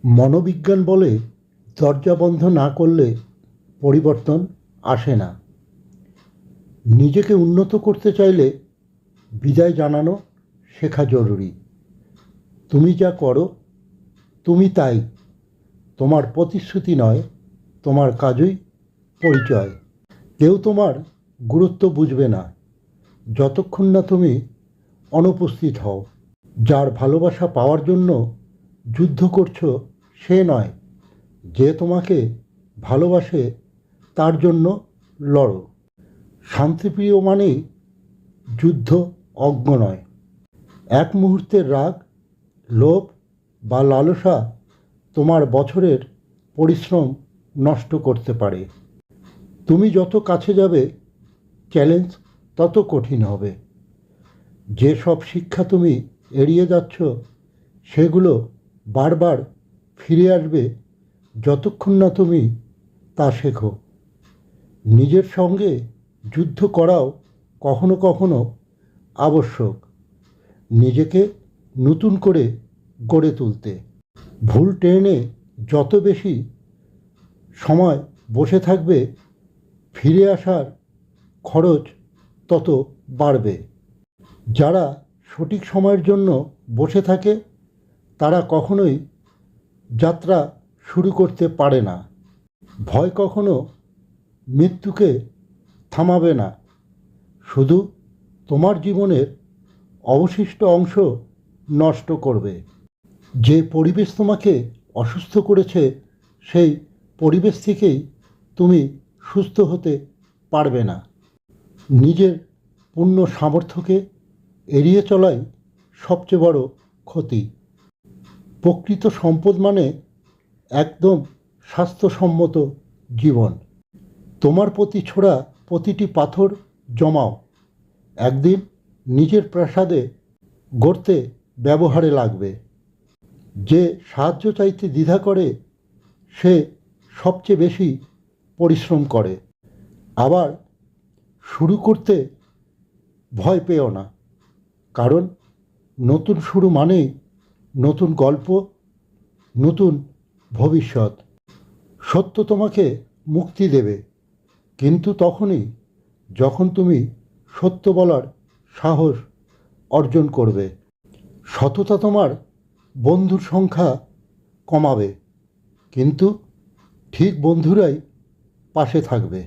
মনোবিজ্ঞান বলে দরজা বন্ধ না করলে পরিবর্তন আসে না। নিজেকে উন্নত করতে চাইলে বিদায় জানানো শেখা জরুরি। তুমি যা করো তুমি তাই, তোমার প্রতিশ্রুতি নয়, তোমার কাজই পরিচয়। কেউ তোমার গুরুত্ব বুঝবে না যতক্ষণ না তুমি অনুপস্থিত হও। যার ভালোবাসা পাওয়ার জন্য যুদ্ধ করছো সে নয়, যে তোমাকে ভালোবাসে তার জন্য লড়ো। শান্তিপ্রিয় মানেই যুদ্ধ অজ্ঞ নয়। এক মুহূর্তের রাগ, লোভ বা লালসা তোমার বছরের পরিশ্রম নষ্ট করতে পারে। তুমি যত কাছে যাবে চ্যালেঞ্জ তত কঠিন হবে। যে সব শিক্ষা তুমি এড়িয়ে যাচ্ছ সেগুলো বারবার ফিরে আসবে যতক্ষণ না তুমি তা শেখো। নিজের সঙ্গে যুদ্ধ করাও কখনো কখনো আবশ্যক, নিজেকে নতুন করে গড়ে তুলতে। ভুল ট্রেনে যত বেশি সময় বসে থাকবে ফিরে আসার খরচ তত বাড়বে। যারা সঠিক সময়ের জন্য বসে থাকে তারা কখনোই যাত্রা শুরু করতে পারে না। ভয় কখনো মৃত্যুকে থামাবে না, শুধু তোমার জীবনের অবশিষ্ট অংশ নষ্ট করবে। যে পরিবেশ তোমাকে অসুস্থ করেছে সেই পরিবেশ থেকেই তুমি সুস্থ হতে পারবে না। নিজের পূর্ণ সামর্থ্যকে এড়িয়ে চলাই সবচেয়ে বড় ক্ষতি। প্রকৃত সম্পদ মানে একদম স্বাস্থ্যসম্মত জীবন। তোমার প্রতি ছোড়া প্রতিটি পাথর জমাও, একদিন নিজের প্রাসাদে গড়তে ব্যবহারে লাগবে। যে সাহায্য চাইতে দ্বিধা করে সে সবচেয়ে বেশি পরিশ্রম করে। আবার শুরু করতে ভয় পেও না, কারণ নতুন শুরু মানেই নতুন গল্প, নতুন ভবিষ্যৎ। সত্য তোমাকে মুক্তি দেবে, কিন্তু তখনই যখন তুমি সত্য বলার সাহস অর্জন করবে। সততা তোমার বন্ধুর সংখ্যা কমাবে, কিন্তু ঠিক বন্ধুরাই পাশে থাকবে।